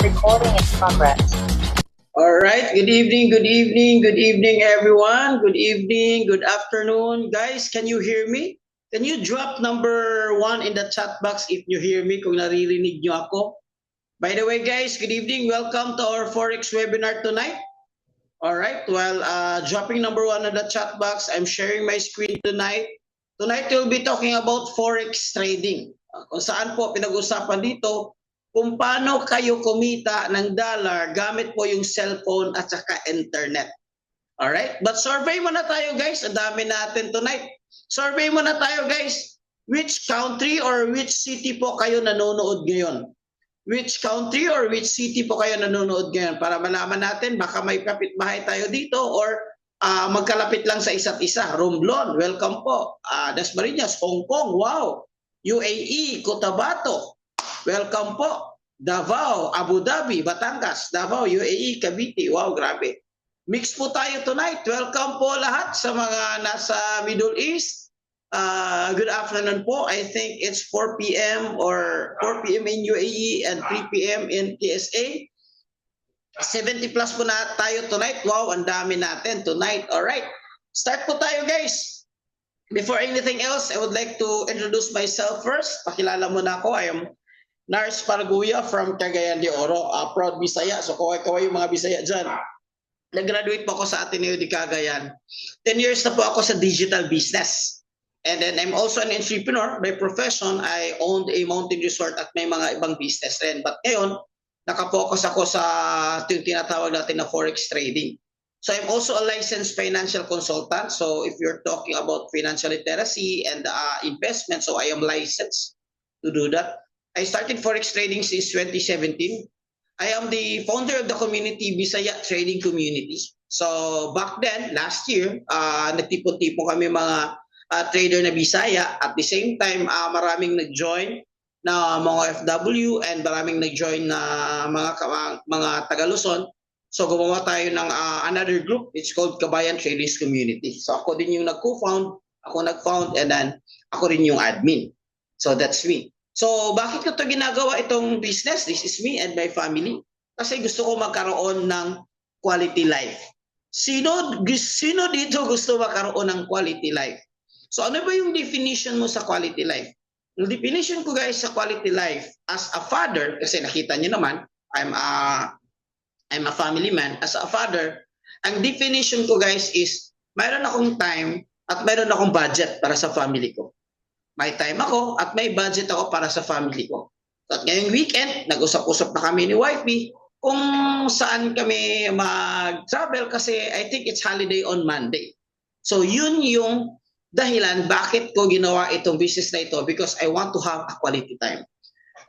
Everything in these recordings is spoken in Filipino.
Recording in progress. All right. Good evening, everyone. Good evening, good afternoon. Guys, can you hear me? Can you drop number 1 in the chat box if you hear me, kung naririnig nyo ako? By the way, guys, good evening. Welcome to our Forex webinar tonight. All right. Well, dropping number 1 in the chat box. I'm sharing my screen tonight. Tonight, we'll be talking about Forex trading. Kung saan po pinag-usapan dito, kung paano kayo kumita ng dollar gamit po yung cellphone at saka internet. Alright? But survey muna tayo, guys. Ang dami natin tonight. Survey muna tayo, guys. Which country or which city po kayo nanonood ngayon? Which country or which city po kayo nanonood ngayon? Para malaman natin, baka may kapitbahay tayo dito or magkalapit lang sa isa't isa. Romblon, welcome po. Dasmariñas, Hong Kong, wow. UAE, Cotabato, welcome po. Davao, Abu Dhabi, Batangas, Davao, UAE, Cavite. Wow, grabe. Mix po tayo tonight. Welcome po lahat sa mga nasa Middle East. Good afternoon po. I think it's 4 p.m. or 4 p.m. in UAE and 3 p.m. in KSA. 70 plus po na tayo tonight. Wow, ang dami natin tonight. Alright, start po tayo, guys. Before anything else, I would like to introduce myself first. Pakilala muna ako. I am Nars Paraguya from Cagayan de Oro, proud Bisaya. So kaway-kaway yung mga Bisaya dyan. Nag-graduate po ako sa Ateneo de Cagayan. 10 years na po ako sa digital business. And then I'm also an entrepreneur. By profession, I owned a mountain resort at may mga ibang business rin. But ngayon, nakapokus ako sa yung tinatawag natin na Forex trading. So I'm also a licensed financial consultant. So if you're talking about financial literacy and investment, so I am licensed to do that. I started Forex trading since 2017. I am the founder of the community, Bisaya Trading Community. So back then, last year, nagtipon-tipon kami mga trader na Bisaya. At the same time, maraming nag-join na mga FW and maraming nag-join na mga taga-Luzon. So gumawa tayo ng another group. It's called Kabayan Traders Community. So ako din yung nag-co-found, ako nag-found, and then ako rin yung admin. So that's me. So bakit ko ito ginagawa itong business? This is me and my family. Kasi gusto ko magkaroon ng quality life. Sino dito gusto magkaroon ng quality life? So ano ba yung definition mo sa quality life? Yung definition ko, guys, sa quality life as a father, kasi nakita niyo naman, I'm a family man. As a father, ang definition ko, guys, is mayroon akong time at mayroon akong budget para sa family ko. May time ako at may budget ako para sa family ko. At ngayong weekend, nag-usap-usap na kami ni wifey kung saan kami mag-travel kasi I think it's holiday on Monday. So yun yung dahilan bakit ko ginawa itong business na ito, because I want to have a quality time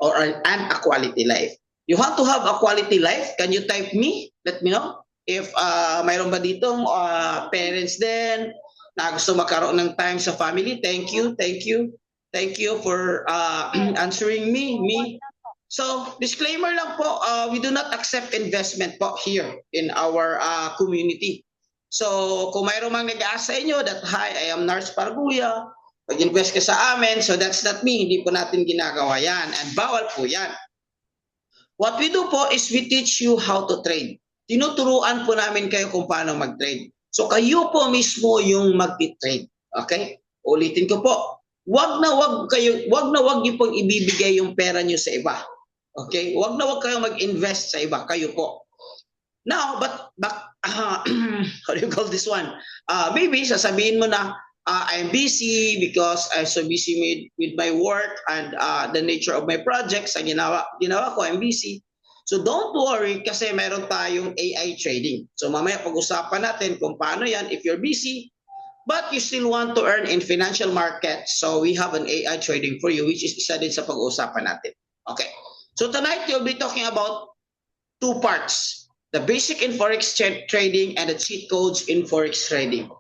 or a quality life. You want to have a quality life? Can you type me? Let me know. If mayroon ba ditong parents din na gusto magkaroon ng time sa family, thank you for answering me. So, disclaimer lang po, we do not accept investment po here in our community. So, kung mayroon mang nag-aasa inyo that, hi, I am Nars Paraguya, pag-invest ka sa amin, so that's not me, hindi po natin ginagawa yan, and bawal po yan. What we do po is we teach you how to trade. Tinuturuan po namin kayo kung paano mag-trade. So kayo po mismo yung mag-trade. Okay? Ulitin ko po. Wag na wag niyo pong ibibigay yung pera niyo sa iba. Okay? Wag kayo mag-invest sa iba, kayo po. Now, but how do you call this one? Maybe sasabihin mo na I'm busy because I'm so busy with my work and the nature of my projects. Ang ginawa ko, I'm busy. So don't worry kasi meron tayong AI trading. So mamaya pag-usapan natin kung paano yan if you're busy but you still want to earn in financial markets. So we have an AI trading for you, which is isa din sa pag-uusapan natin. Okay. So tonight we'll be talking about two parts. The basic in Forex trading and the cheat codes in Forex trading.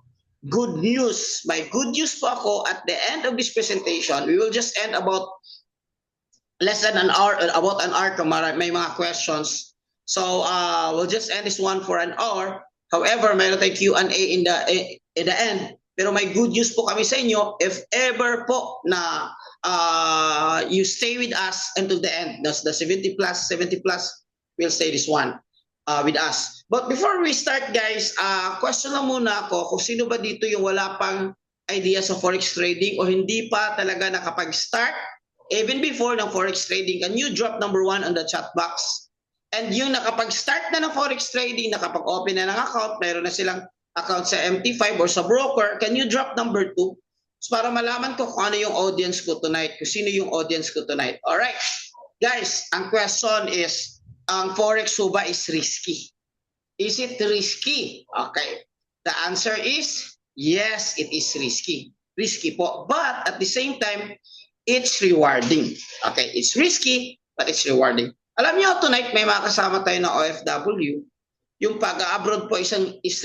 Good news. May good news po ako at the end of this presentation. We will just end about less than an hour, about an hour kung may mga questions. So we'll just end this one for an hour. However, mayroon tayong Q&A in the end. Pero may good news po kami sa inyo if ever po na you stay with us until the end. That's the 70 plus will stay this one with us. But before we start, guys, question lang muna ako kung sino ba dito yung wala pang idea sa forex trading o hindi pa talaga nakapag-start even before ng forex trading. Can you drop number 1 on the chat box? And yung nakapag-start na ng forex trading, nakapag-open na ng account, mayroon na silang account sa MT5 or sa broker, can you drop number 2? So para malaman ko kung ano yung audience ko tonight, kung sino yung audience ko tonight. Alright, guys, ang question is, ang forex ba is risky? Is it risky? Okay, the answer is, yes, it is risky. Risky po, but at the same time, it's rewarding. Okay, it's risky, but it's rewarding. Alam niyo, tonight may mga kasama tayo na OFW. Yung pag-abroad po is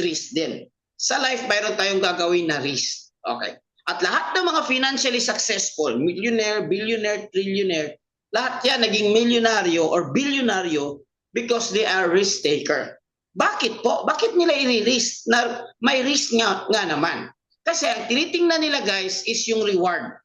risk din. Sa life, mayroon tayong gagawin na risk. Okay. At lahat ng mga financially successful, millionaire, billionaire, trillionaire, lahat yan naging milyonaryo or bilyonaryo because they are risk taker. Bakit po? Bakit nila i-risk? Na may risk nga naman. Kasi ang tinitingnan nila, guys, is yung reward.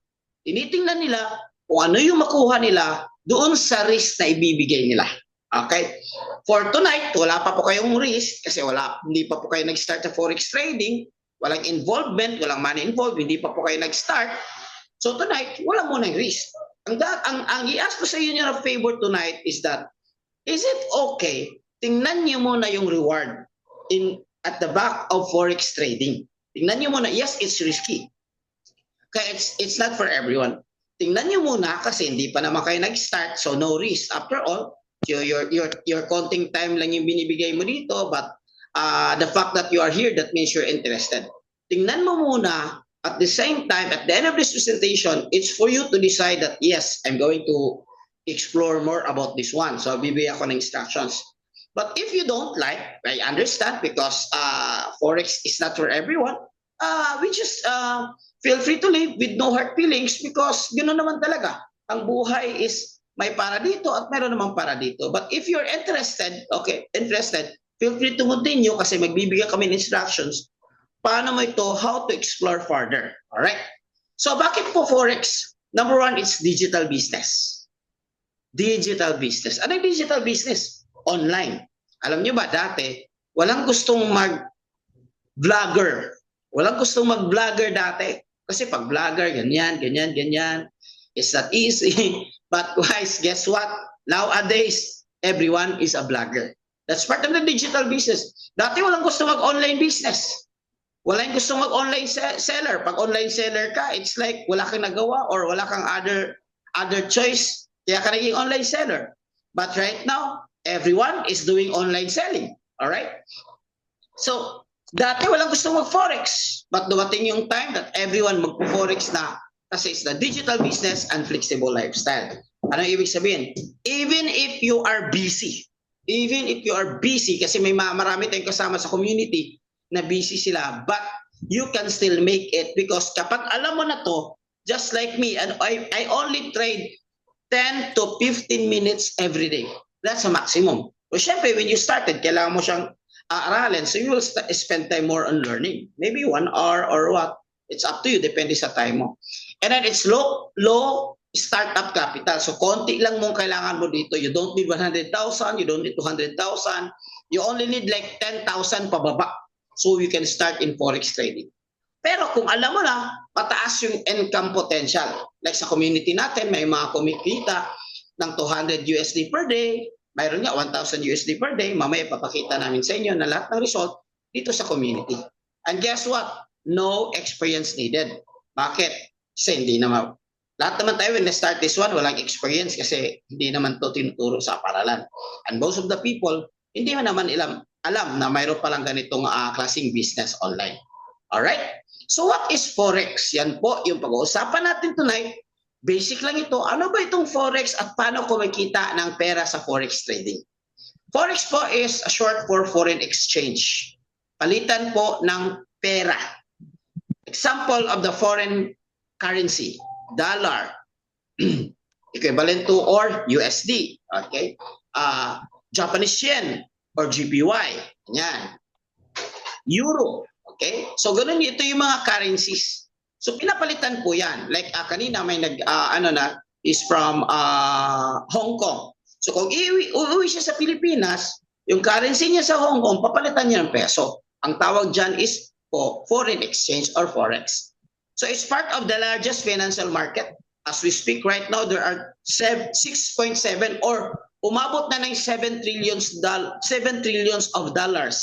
Tinitingnan nila kung ano yung makuha nila doon sa risk na ibibigay nila. Okay? For tonight, wala pa po kayong risk kasi hindi pa po kayo nag-start sa forex trading, walang involvement, walang money involved, hindi pa po kayo nag-start. So tonight, wala muna yung risk. Ang i-ask ko sa inyo na favor tonight is that, is it okay, tingnan niyo muna yung reward at the back of forex trading. Tingnan niyo muna, yes, it's risky. Kaya it's not for everyone. Tingnan niyo muna kasi hindi pa naman kayo nag-start, so no risk. After all, your counting time lang yung binibigay mo dito, but the fact that you are here, that means you're interested. Tingnan mo muna, at the same time, at the end of this presentation, it's for you to decide that, yes, I'm going to explore more about this one. So, bibigyan ako ng instructions. But if you don't like, I understand because Forex is not for everyone, we just feel free to live with no hard feelings because gano'n naman talaga. Ang buhay is may para dito at meron namang para dito. But if you're interested, feel free to continue kasi magbibigyan kami ng instructions paano mo ito, how to explore further. Alright? So bakit po Forex? Number 1, it's digital business. Digital business. Ano yung digital business? Online. Alam niyo ba, dati, walang gustong mag-vlogger. Walang gustong mag-vlogger dati. Kasi pag vlogger, ganyan. It's not easy. But guys, guess what? Nowadays, everyone is a vlogger. That's part of the digital business. Dati walang gusto mag-online business. Walang gusto mag-online seller. Pag online seller ka, it's like wala kang nagawa or wala kang other choice. Kaya ka naging online seller. But right now, everyone is doing online selling. Alright? So, dati walang gusto mag-forex. But dumating yung time that everyone mag-forex na kasi it's the digital business and flexible lifestyle. Ano ibig sabihin? Even if you are busy, kasi may marami tayong kasama sa community na busy sila, but you can still make it because kapag alam mo na to, just like me, and I only trade 10 to 15 minutes every day. That's a maximum. So, syempre, when you started, kailangan mo siyang aralin. So, you will spend time more on learning. Maybe 1 hour or what. It's up to you. Depende sa time mo. And then, it's low startup capital. So, konti lang mong kailangan mo dito. You don't need 100,000. You don't need 200,000. You only need like 10,000 pababa. So, you can start in forex trading. Pero kung alam mo na, mataas yung income potential. Like sa community natin, may mga kumikita ng 200 USD per day. Mayroon nga 1,000 USD per day. Mamaya papakita namin sa inyo na lahat ng result dito sa community. And guess what? No experience needed. Bakit? Kasi hindi naman. Lahat naman tayo when we start this one, walang experience kasi hindi naman to tinuturo sa paralan. And most of the people, hindi naman alam na mayroon palang ganitong klaseng business online. Alright? So what is Forex? Yan po yung pag-uusapan natin tonight. Basic lang ito. Ano ba itong Forex at paano kumikita ng pera sa Forex trading? Forex po is a short for foreign exchange. Palitan po ng pera. Example of the foreign currency, dollar, equivalent to or USD, okay? Japanese yen or GPY, yan. Euro, okay? So ganun ito yung mga currencies. So pinapalitan po yan. Like kanina may is from Hong Kong. So kung uuwi siya sa Pilipinas, yung currency niya sa Hong Kong, papalitan niya ng peso. Ang tawag dyan is foreign exchange or forex. So it's part of the largest financial market. As we speak right now, there are 6.7 or umabot na ng 7 trillions of dollars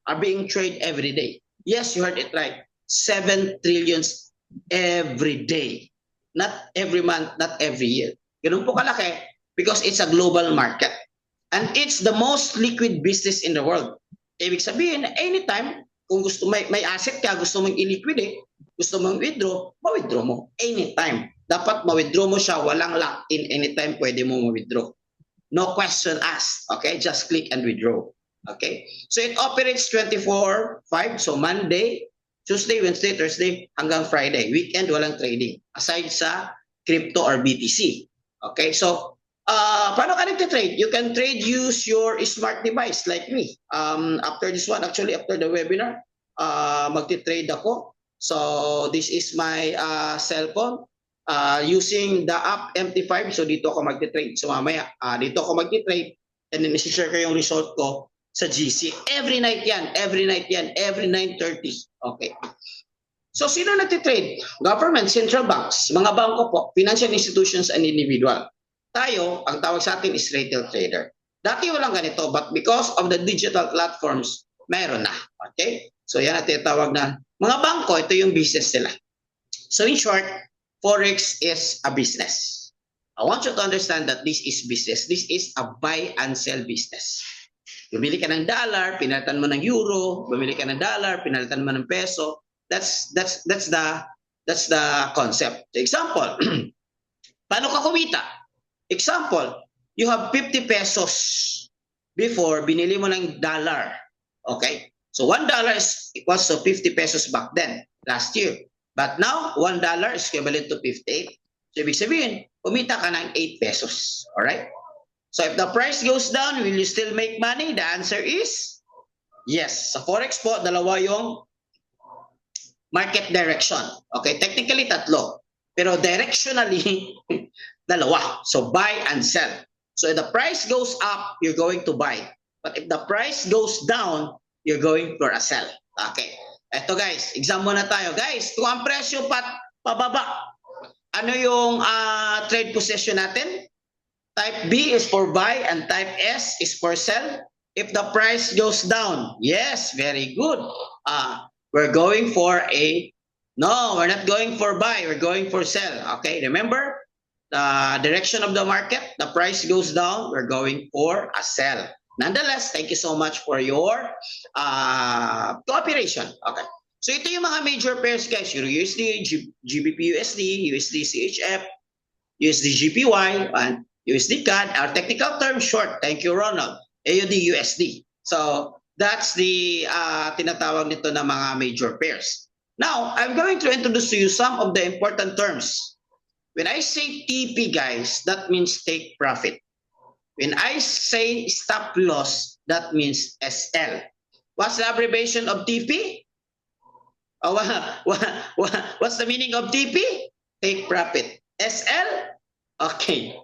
are being traded every day. Yes, you heard it right. 7 trillions every day. Not every month, not every year. Ganun po kalaki because it's a global market. And it's the most liquid business in the world. Ibig sabihin, anytime, kung gusto may asset ka, gusto mong i-liquidate, gusto mong withdraw, ma-withdraw mo. Anytime. Dapat ma-withdraw mo siya, walang lock-in, anytime pwede mo ma-withdraw. No question asked. Okay? Just click and withdraw. Okay? So it operates 24/5. So Monday, Tuesday, Wednesday, Thursday, hanggang Friday. Weekend, walang trading. Aside sa crypto or BTC. Okay? So, paano ka nagtitrade? You can trade, use your smart device like me. After this one, actually, after the webinar, magtitrade ako. So, this is my cell phone. Using the app MT5, so dito ako magti-trade. So mamaya, dito ako magti-trade and then isi-share ko yung result ko sa GC. Every night yan, every 9:30. Okay. So sino nagti-trade? Government, central banks, mga bangko po, financial institutions and individual. Tayo, ang tawag sa atin is retail trader. Dati walang ganito, but because of the digital platforms, meron na. Okay? So yan ang tinatawag na mga bangko, ito yung business nila. So in short, Forex is a business. I want you to understand that this is business. This is a buy and sell business. Bumili ka ng dollar, pinalitan mo ng euro. Bumili ka ng dollar, pinalitan mo ng peso. That's the concept. So example, paano ka kumita? Example, you have 50 pesos before binili mo ng dollar. Okay? So $1 is equals to 50 pesos back then, last year. But now, $1 is equivalent to 58. So, ibig sabihin, kumita ka ng 8 pesos. Alright? So, if the price goes down, will you still make money? The answer is yes. Sa Forex po, dalawa yung market direction. Okay? Technically, tatlo. Pero directionally, dalawa. So, buy and sell. So, if the price goes up, you're going to buy. But if the price goes down, you're going for a sell. Okay? Eto guys, exam muna tayo. Guys, kung ang presyo pababa, ano yung trade position natin? Type B is for buy and type S is for sell. If the price goes down, yes, very good. We're going for no, we're not going for buy, we're going for sell. Okay, remember? The direction of the market, the price goes down, we're going for a sell. Nonetheless, thank you so much for your cooperation. Okay. So ito yung mga major pairs guys. Euro USD, GBP USD, USD CHF, USD GPY, and USD CAD. Our technical term short. Thank you, Ronald. AUD USD. So that's the tinatawag nito na mga major pairs. Now, I'm going to introduce to you some of the important terms. When I say TP guys, that means take profit. When I say stop loss, that means SL. What's the abbreviation of TP? What's the meaning of TP? Take profit. SL? Okay.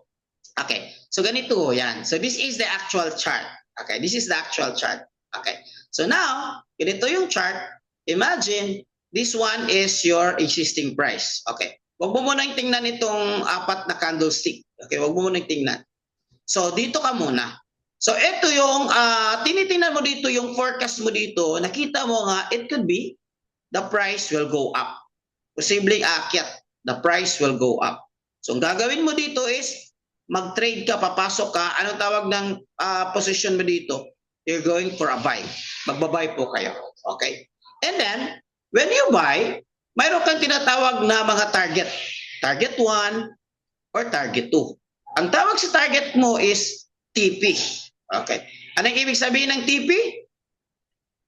Okay. So ganito yan. So this is the actual chart. Okay. This is the actual chart. Okay. So now, ganito yung chart. Imagine, this one is your existing price. Okay. Huwag mo munang tingnan itong apat na candlestick. Okay. Huwag mo munang tingnan. So, dito ka muna. So, ito yung, tinitingnan mo dito, yung forecast mo dito, nakita mo nga, it could be, the price will go up. Posibleng akyat, the price will go up. So, ang gagawin mo dito is, mag-trade ka, papasok ka, anong tawag ng position mo dito? You're going for a buy. Magbabuy po kayo. Okay? And then, when you buy, mayroon kang tinatawag na mga target. Target 1 or target 2. Ang tawag sa target mo is TP. Okay. Anong ibig sabihin ng TP?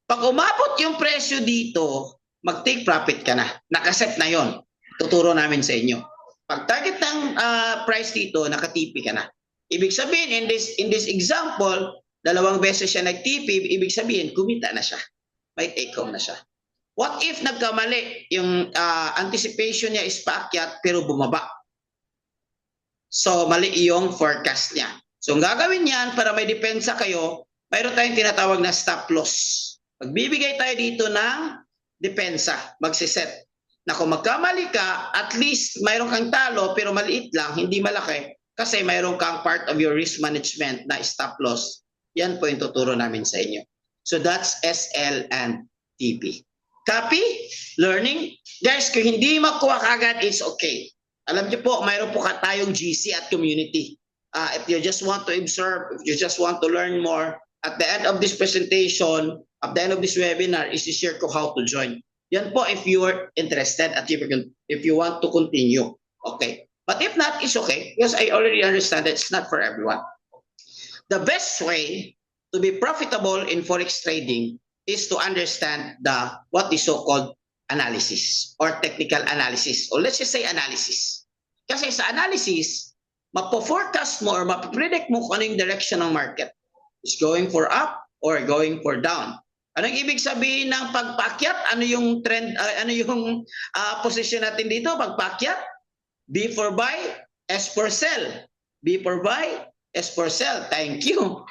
Pag umabot yung presyo dito, mag-take profit ka na. Nakaset na yon. Tuturo namin sa inyo. Pag target ng price dito, naka-TP ka na. Ibig sabihin, in this example, 2 beses siya nag-TP, ibig sabihin, kumita na siya. May take home na siya. What if nagkamali? Yung anticipation niya is paakyat pero bumaba. So, mali yung forecast niya. So ang gagawin niyan para may depensa kayo, mayroon tayong tinatawag na stop loss. Magbibigay tayo dito ng depensa, magsiset. Na kung magkamali ka, at least mayroon kang talo pero maliit lang, hindi malaki. Kasi mayroon kang part of your risk management na stop loss. Yan po yung tuturo namin sa inyo. So that's SL and TP. Copy? Learning? Guys, kung hindi makuha kagad, it's okay. Alam niyo po, mayroon po tayong GC at community. If you just want to observe, if you just want to learn more, at the end of this presentation, at the end of this webinar, is to share ko how to join. Yan po if you are interested at if you want to continue. Okay. But if not, it's okay because I already understand that it's not for everyone. The best way to be profitable in forex trading is to understand what is so-called analysis or technical analysis, or let's just say analysis. Kasi sa analysis, mapo-forecast mo or mapipredict mo kung ano yung direction ng market. Is going for up or going for down. Anong ibig sabihin ng pagpakyat? Ano yung trend, ano yung position natin dito? Pagpakyat? B for buy, S for sell. B for buy, S for sell. Thank you.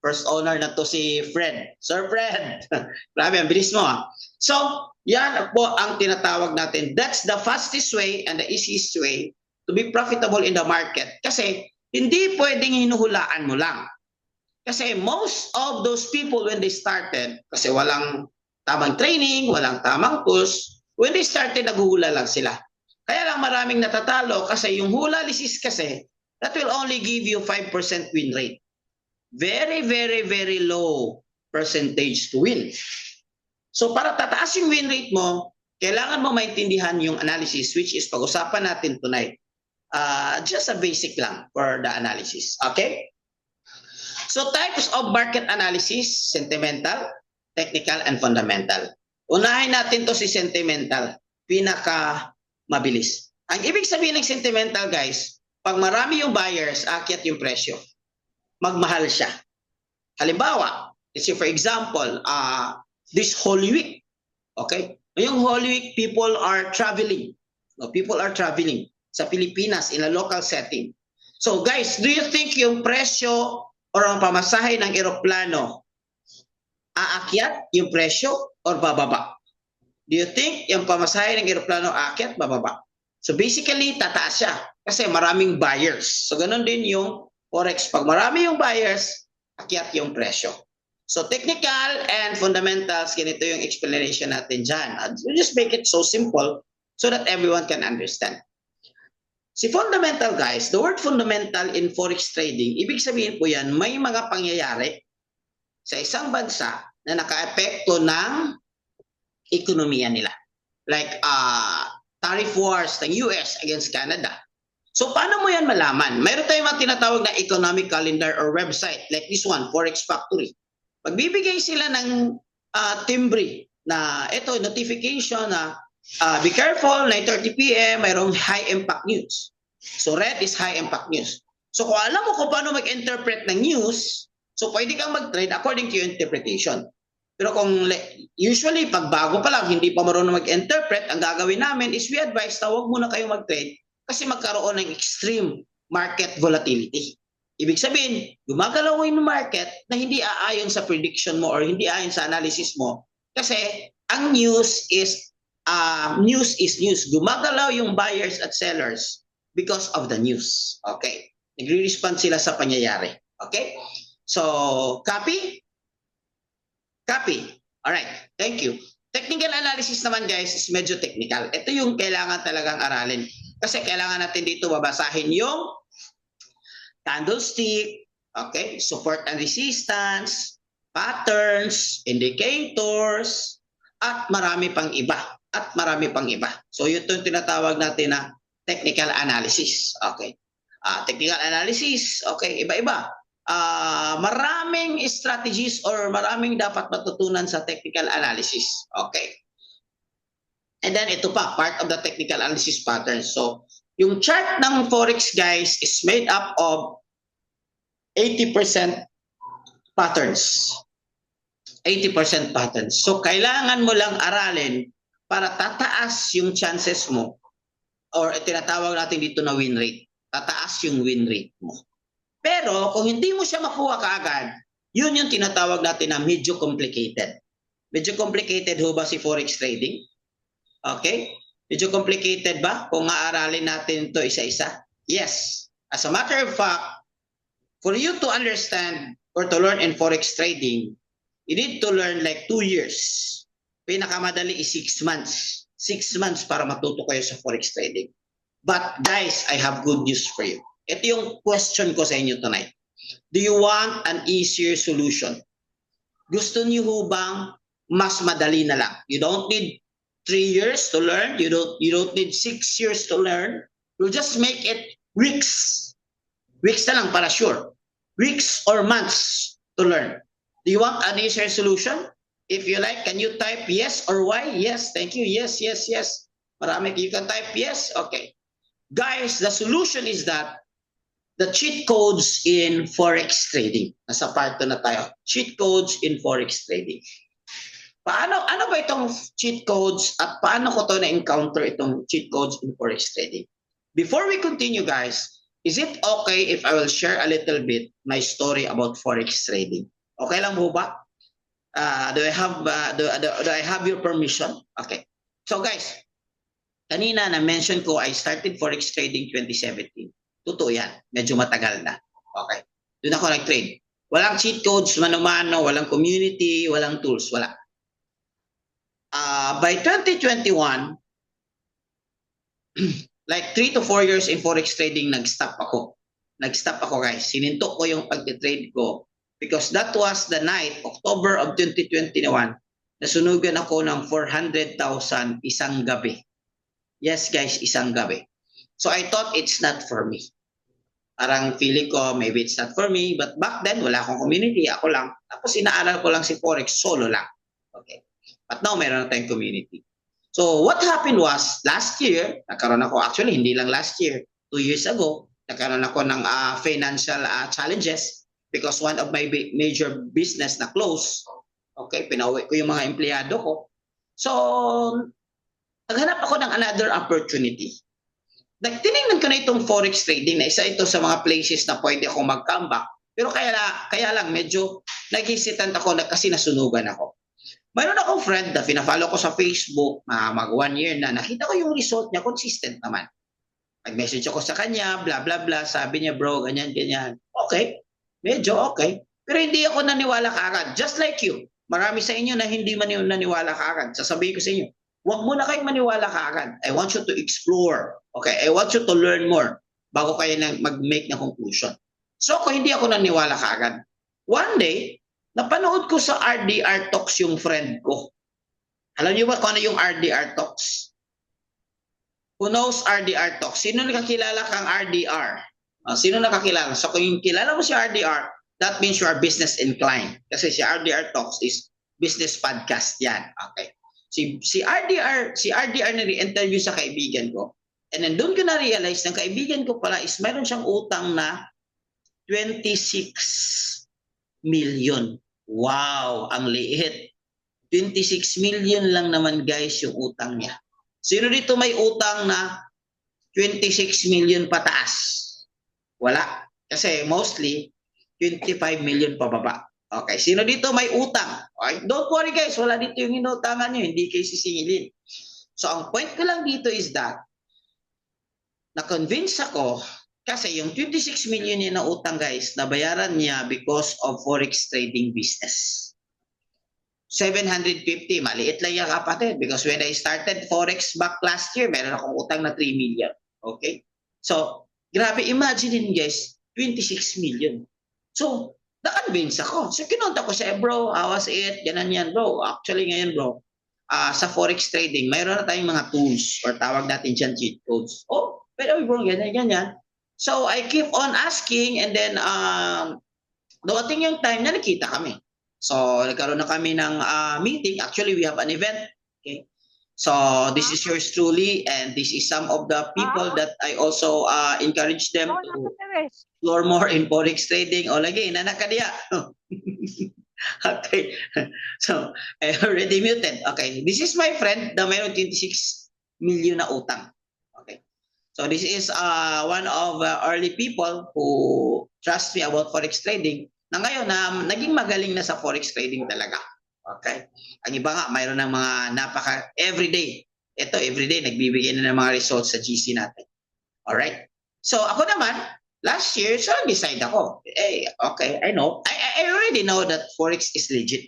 First owner na to si Fred. Sir Fred. Grabe, ang bilis mo ah. So, yan po ang tinatawag natin. That's the fastest way and the easiest way to be profitable in the market. Kasi hindi pwedeng hinuhulaan mo lang. Kasi most of those people when they started, kasi walang tamang training, walang tamang tools, when they started, naghuhula lang sila. Kaya lang maraming natatalo kasi yung hula lisis kasi, that will only give you 5% win rate. Very, very, very low percentage to win. So para tataas yung win rate mo, kailangan mo maintindihan yung analysis, which is pag-usapan natin tonight. Just a basic lang for the analysis. Okay? So types of market analysis, sentimental, technical, and fundamental. Unahin natin to si sentimental, pinaka mabilis. Ang ibig sabihin ng sentimental guys, pag marami yung buyers, akyat yung presyo. Magmahal siya. Halimbawa, let's say for example, this Holy Week. Okay? Ngayong Holy Week, people are traveling. No, people are traveling sa Pilipinas in a local setting. So guys, do you think yung presyo or ang pamasahe ng eroplano, aakyat yung presyo or bababa? Do you think yung pamasahe ng eroplano aakyat, bababa? So basically, tataas siya kasi maraming buyers. So ganun din yung forex. Pag marami yung buyers, akyat yung presyo. So technical and fundamentals, ganito yung explanation natin dyan. We'll just make it so simple so that everyone can understand. Si fundamental guys, the word fundamental in forex trading, ibig sabihin po yan, may mga pangyayari sa isang bansa na naka-epekto ng ekonomiya nila. Like tariff wars ng US against Canada. So paano mo yan malaman? Mayroon tayong mga tinatawag na economic calendar or website like this one, Forex Factory. Magbibigay sila ng timbre na ito, notification na be careful, 9:30 p.m. mayroong high impact news. So red is high impact news. So kung alam mo kung paano mag-interpret ng news, so pwede kang mag-trade according to your interpretation. Pero kung usually pag bago pa lang, hindi pa marunong mag-interpret, ang gagawin namin is we advise na huwag muna kayong mag-trade kasi magkaroon ng extreme market volatility. Ibig sabihin, gumagalaw yung market na hindi aayon sa prediction mo or hindi aayon sa analysis mo kasi ang news is news. Gumagalaw yung buyers at sellers because of the news. Okay? Nagre-respond sila sa pangyayari. Okay? So, copy? Copy. Alright. Thank you. Technical analysis naman guys is medyo technical. Ito yung kailangan talagang aralin. Kasi kailangan natin dito babasahin yung candlestick, okay? Support and resistance, patterns, indicators, at marami pang iba. So ito yung tinatawag natin na technical analysis. Okay. Technical analysis, okay, iba-iba. Maraming strategies or maraming dapat matutunan sa technical analysis. Okay. And then ito pa, part of the technical analysis patterns. So, yung chart ng Forex guys is made up of 80% patterns. 80% patterns. So, kailangan mo lang aralin para tataas yung chances mo or tinatawag natin dito na win rate. Tataas yung win rate mo. Pero kung hindi mo siya makuha kaagad, yun yung tinatawag natin na medyo complicated. Medyo complicated ho ba si forex trading? Okay? Medyo complicated ba kung aaralin natin ito isa-isa? Yes. As a matter of fact, for you to understand or to learn in forex trading, you need to learn like 2 years. Pinakamadali is 6 months. 6 months para matuto kayo sa forex trading. But guys, I have good news for you. Ito yung question ko sa inyo tonight. Do you want an easier solution? Gusto niyo ho bang mas madali na lang? You don't need 3 years to learn. You don't need 6 years to learn. You just make it weeks. Weeks na lang para sure. Weeks or months to learn. Do you want an easier solution? If you like, can you type yes or why? Yes, thank you. Yes, yes, yes. Marami, you can type yes. Okay. Guys, the solution is that the cheat codes in forex trading. Nasa part 2 na tayo. Cheat codes in forex trading. Ano ba itong cheat codes at paano ko to na-encounter itong cheat codes in forex trading? Before we continue, guys, is it okay if I will share a little bit my story about forex trading? Okay lang po ba? Do I have your permission? Okay. So guys, kanina na-mention ko I started forex trading 2017. Totoo yan. Medyo matagal na. Okay. Doon ako nag-trade. Walang cheat codes, mano-mano, walang community, walang tools, wala. By 2021, like 3 to 4 years in forex trading, nag-stop ako. Nag-stop ako, guys. Sinintok ko yung pag-trade ko because that was the night, October of 2021, nasunugan ako ng 400,000 isang gabi. Yes, guys, isang gabi. So I thought it's not for me. Parang feeling ko, maybe it's not for me. But back then, wala akong community. Ako lang. Tapos inaaral ko lang si Forex. Solo lang. Okay. But now, meron na tayong community. So what happened was, last year, nagkaroon ako, actually, hindi lang last year, 2 years ago, nagkaroon ako ng financial challenges because one of my major business na close. Okay, pinauwi ko yung mga empleyado ko. So, naghanap ako ng another opportunity. Tinignan ko na itong forex trading na isa ito sa mga places na pwede akong mag-comeback. Pero kaya lang medyo nag-hesitant ako kasi nasunugan ako. Mayroon akong friend na pina-follow ko sa Facebook, mag 1 year na, nakita ko yung result niya, consistent naman. Nag-message ako sa kanya, blah, blah, blah. Sabi niya, bro, ganyan, ganyan. Okay, medyo okay. Pero hindi ako naniwala kaagad. Just like you. Marami sa inyo na hindi naniwala kaagad. Sasabihin ko sa inyo, huwag mo na kayong maniwala kaagad. I want you to explore. Okay, I want you to learn more bago kayo mag-make na conclusion. So, kung hindi ako naniwala kaagad, one day, napanood ko sa RDR Talks yung friend ko. Alam niyo ba kung ano yung RDR Talks? Who knows RDR Talks? Sino nakakilala kang RDR? Sino nakakilala? So kung yung kilala mo si RDR, that means you are business inclined. Kasi si RDR Talks is business podcast yan. Okay. Si RDR na re-interview sa kaibigan ko. And then doon ko na-realize na kaibigan ko pala is mayroon siyang utang na 26 million. Wow, ang liit. 26 million lang naman guys yung utang niya. Sino dito may utang na 26 million pataas? Wala. Kasi mostly 25 million pababa. Okay, sino dito may utang? Okay, don't worry guys, wala dito yung inutangan nyo, hindi kayo sisingilin. So ang point ko lang dito is that na-convince ako kasi yung 26 million niya na utang guys, nabayaran niya because of forex trading business. 750, maliit lang yung kapatid because when I started forex back last year, meron akong utang na 3 million. Okay? So, grabe, imagine guys, 26 million. So, na-convince ako. So, kinonta ko siya, bro, how was it? Ganan yan, bro. Actually, ngayon, bro, sa forex trading, mayroon na tayong mga tools or tawag natin dyan cheat codes. Oh, pero bro, ganyan, ganyan. So, I keep on asking and then dumating yung time na nakita kami. So, nagkaroon na kami ng meeting. Actually, we have an event. Okay? So, this is yours truly and this is some of the people that I also encourage them to explore more in forex trading. O, lagi, nanakadiya. Okay. So, I already muted. Okay. This is my friend na mayroon 26 million na utang. Okay. So this is one of early people who trust me about forex trading na ngayon na naging magaling na sa forex trading talaga. Okay? Ang iba nga, mayroon ng mga everyday. Ito, everyday, nagbibigay na ng mga results sa GC natin. Alright? So ako naman, last year, so decide ako. Okay, I know. I already know that forex is legit.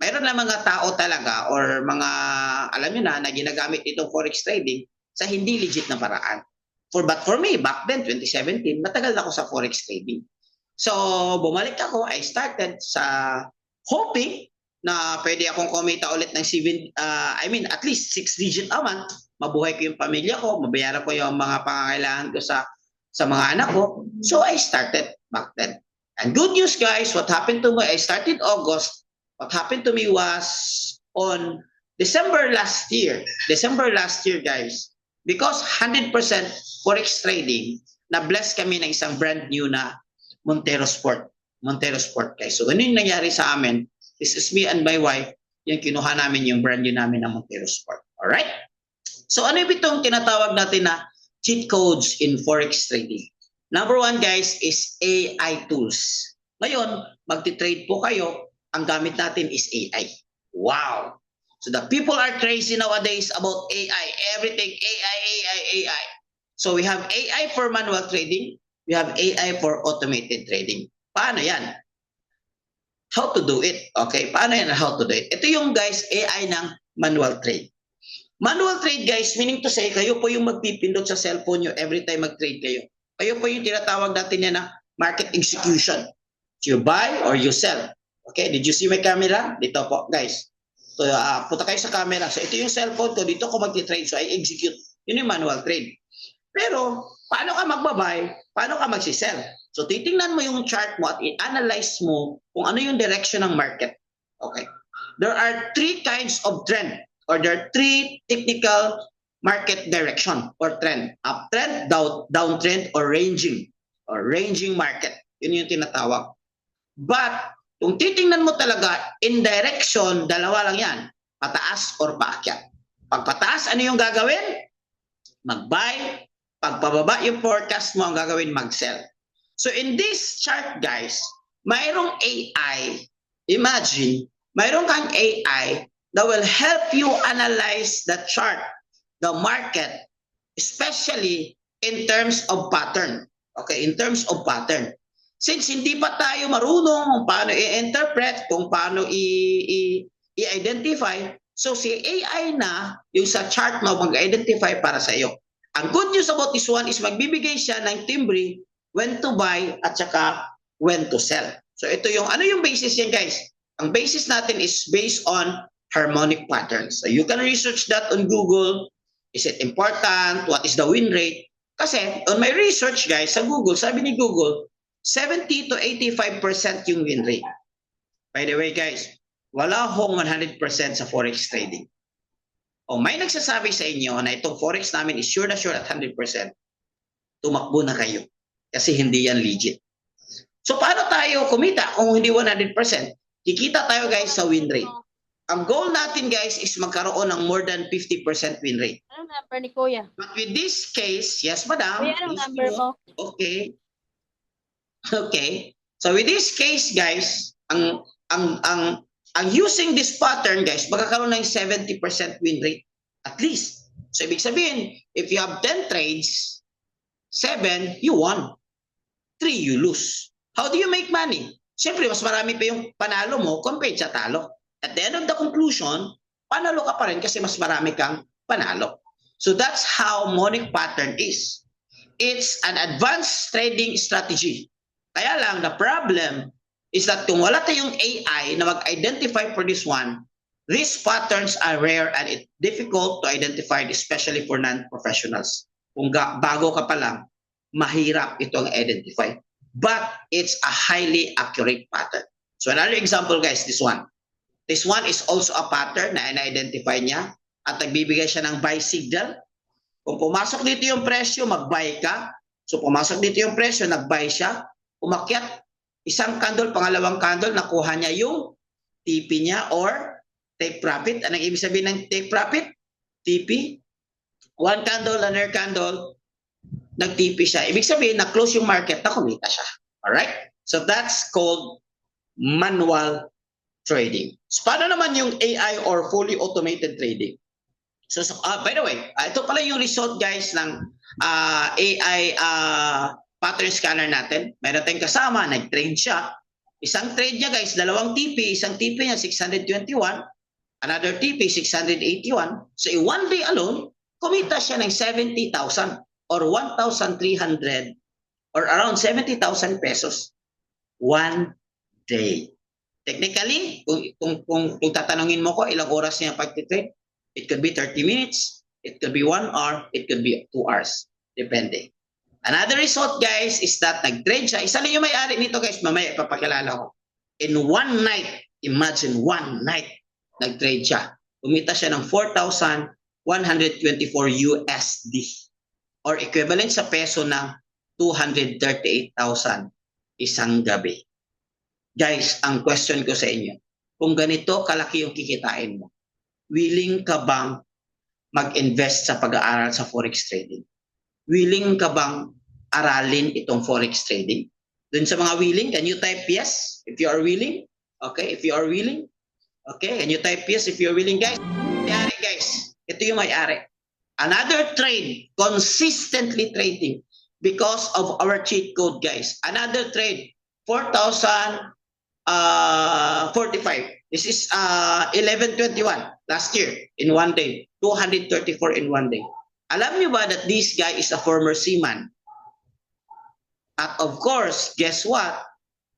Mayroon na mga tao talaga or mga, alam nyo na ginagamit itong forex trading sa hindi legit na paraan. But for me, back then, 2017, matagal na ako sa forex trading. So, bumalik ako. I started sa hoping na pwede akong kumita ulit ng at least 6 digit a month. Mabuhay ko yung pamilya ko, mabayaran ko yung mga pangangailangan ko sa mga anak ko. So, I started back then. And good news, guys, what happened to me, I started August. What happened to me was on December last year, guys, because 100% forex trading, na-bless kami ng isang brand new na Montero Sport, guys. So, ganun yung nangyari sa amin. This is me and my wife, yung kinuha namin yung brand new namin na Montero Sport. Alright? So, ano yung itong tinatawag natin na cheat codes in forex trading? Number one, guys, is AI tools. Ngayon, magti-trade po kayo, ang gamit natin is AI. Wow! So, the people are crazy nowadays about AI. Everything, AI. So, we have AI for manual trading. We have AI for automated trading. Paano yan? How to do it. Okay, paano yan how to do it? Ito yung, guys, AI ng manual trade. Manual trade, guys, meaning to say, kayo po yung magpipindot sa cellphone nyo every time mag-trade kayo. Kayo po yung tinatawag natin yan na market execution. You buy or you sell. Okay, did you see my camera? Dito po, guys. So, punta kayo sa camera. So, ito yung cellphone ko. Dito ko mag-trade. So, I execute. Yun yung manual trade. Pero, paano ka magbabay? Paano ka magsisell? So, titingnan mo yung chart mo at i-analyze mo kung ano yung direction ng market. Okay. There are 3 kinds of trend or there are 3 technical market direction or trend. Uptrend, downtrend, or ranging market. Yun yung tinatawag. But, kung titingnan mo talaga in direction, dalawa lang yan. Pataas or paakyat. Pag pataas, ano yung gagawin? Mag-buy. Pag pababa yung forecast mo, ang gagawin mag-sell. So in this chart, guys, mayroong AI. Imagine, mayroong kang AI that will help you analyze the chart, the market, especially in terms of pattern. Okay, in terms of pattern. Since hindi pa tayo marunong kung paano i-interpret, kung paano i-identify, so si AI na yung sa chart mo mag-identify para sa iyo. Ang good news about this one is magbibigay siya ng timbre when to buy at saka when to sell. So ito yung, ano yung basis yan, guys? Ang basis natin is based on harmonic patterns. So you can research that on Google. Is it important? What is the win rate? Kasi on my research, guys, sa Google, sabi ni Google, 70 to 85% yung win rate. By the way, guys, wala hong 100% sa forex trading. O may nagsasabi sa inyo na itong forex namin is sure na sure at 100%, tumakbo na kayo. Kasi hindi yan legit. So paano tayo kumita kung hindi 100%? Kikita tayo, guys, sa win rate. Ang goal natin, guys, is magkaroon ng more than 50% win rate. Anong number ni Kuya? But with this case, yes, madam. Kuya, anong number mo? Okay. Okay. So with this case, guys, ang using this pattern, guys, magkakaroon ng 70% win rate at least. So ibig sabihin, if you have 10 trades, 7 you won, 3 you lose. How do you make money? Siyempre, mas marami pa yung panalo mo compared sa talo. At the end of the conclusion, panalo ka pa rin kasi mas marami kang panalo. So that's how harmonic pattern is. It's an advanced trading strategy. Kaya lang, the problem is that kung wala tayong AI na mag-identify for this one, these patterns are rare and it's difficult to identify, especially for non-professionals. Kung bago ka pa lang, mahirap itong identify. But it's a highly accurate pattern. So another example, guys, this one. This one is also a pattern na na-identify niya at nagbibigay siya ng buy signal. Kung pumasok dito yung presyo, mag-buy ka. So pumasok dito yung presyo, nag-buy siya. Umakyat, isang candle, pangalawang candle, nakuha niya yung TP niya or take profit. Anong ibig sabihin ng take profit? TP. One candle, another candle, nag-TP siya. Ibig sabihin, na-close yung market, na kumita siya. Alright? So that's called manual trading. So paano naman yung AI or fully automated trading? So, by the way, ito pala yung result guys ng AI pattern scanner natin. Meron tayong kasama, nag-trade siya. Isang trade niya guys, dalawang TP, isang TP niya 621, another TP 681. So in one day alone, kumita siya ng 70,000 or 1,300 or around 70,000 pesos one day. Technically, kung tatanungin mo ko ilang oras niya pag-trade, it could be 30 minutes, it could be 1 hour, it could be 2 hours, depende. Another result guys is that nag-trade siya. Isa lang yung may-ari nito guys, mamaya ipapakilala ko. In one night, imagine one night, nag-trade siya. Kumita siya ng 4,124 USD or equivalent sa peso ng 238,000 isang gabi. Guys, ang question ko sa inyo, kung ganito kalaki yung kikitain mo, willing ka bang mag-invest sa pag-aaral sa forex trading? Willing ka bang aralin itong forex trading? Dun sa mga willing, can you type yes if you are willing? Okay, if you are willing. Okay, can you type yes if you are willing, guys? May-ari, guys. Ito yung may-ari. Another trade, consistently trading because of our cheat code, guys. Another trade, 4,045. This is 1121 last year in one day, 234 in one day. Alam niyo ba that this guy is a former seaman? At of course, guess what?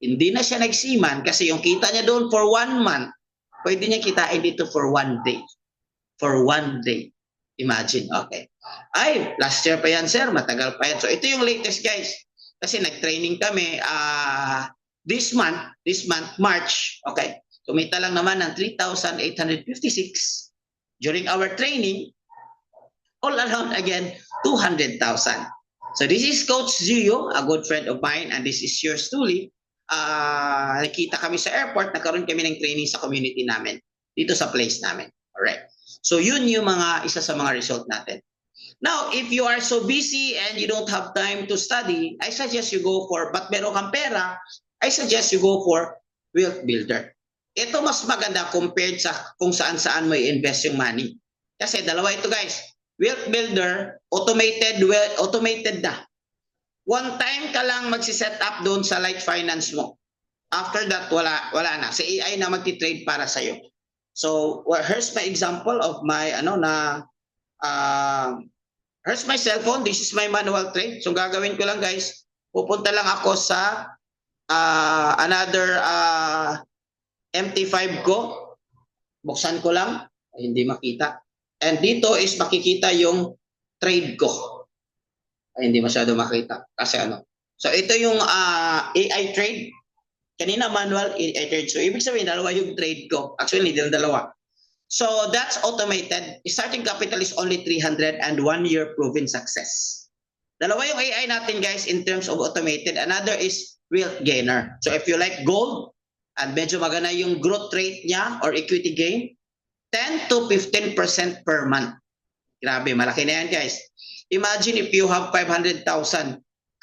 Hindi na siya nag-seaman kasi yung kita niya doon for 1 month, pwede niya kitain dito for 1 day. For 1 day. Imagine, okay. Ay, last year pa yan, sir. Matagal pa yan. So, ito yung latest, guys. Kasi nag-training kami this month, March, okay. Kumita lang naman ng 3,856. During our training, all around again, 200,000. So this is Coach Zio, a good friend of mine, and this is yours truly. Nakita kami sa airport, nagkaroon kami ng training sa community namin, dito sa place namin. Alright. So yun yung isa sa mga result natin. Now, if you are so busy and you don't have time to study, I suggest you go for, but meron kang pera, I suggest you go for Wealth Builder. Ito mas maganda compared sa kung saan-saan mo i-invest yung money. Kasi dalawa ito guys. Wealth Builder, automated na. One time ka lang magsi-set up doon sa Light Finance mo. After that, wala na. Si AI na magti-trade para sa'yo. So, here's my example of my, here's my cell phone. This is my manual trade. So, gagawin ko lang guys, pupunta lang ako sa another MT5 ko. Buksan ko lang. Ay, hindi makita. And dito is makikita yung trade ko. Ay, hindi masyado makita. Kasi So, ito yung AI trade. Kanina manual AI trade. So, ibig sabihin, dalawa yung trade ko. Actually, hindi dalawa. So, that's automated. Starting capital is only 300 and 1 year proven success. Dalawa yung AI natin, guys, in terms of automated. Another is Wealth Gainer. So, if you like gold, and medyo maganda yung growth rate niya or equity gain, 10 to 15% per month. Grabe, malaki na yan guys. Imagine if you have 500,000,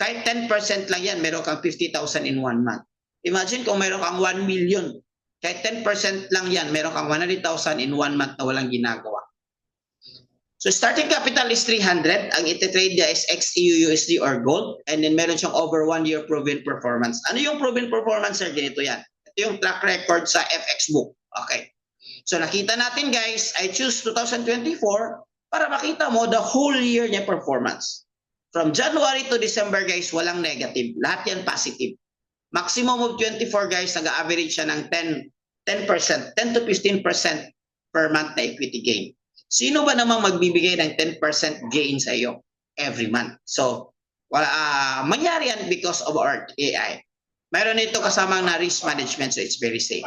kahit 10% lang yan, meron kang 50,000 in 1 month. Imagine kung meron kang 1 million, kahit 10% lang yan, meron kang 100,000 in 1 month na walang ginagawa. So starting capital is 300, ang iti-trade niya is XEU USD or gold, and then meron siyang over 1 year proven performance. Ano yung proven performance, sir? Ganito yan. Yung track record sa FX book. Okay. So nakita natin guys, I choose 2024 para makita mo the whole year niya performance. From January to December guys, walang negative. Lahat yan positive. Maximum of 24 guys, nag-average siya ng 10 to 15% per month na equity gain. Sino ba namang magbibigay ng 10% gain sa iyo every month? So, mangyari yan because of our AI. Mayroon ito kasamang na risk management, so it's very safe.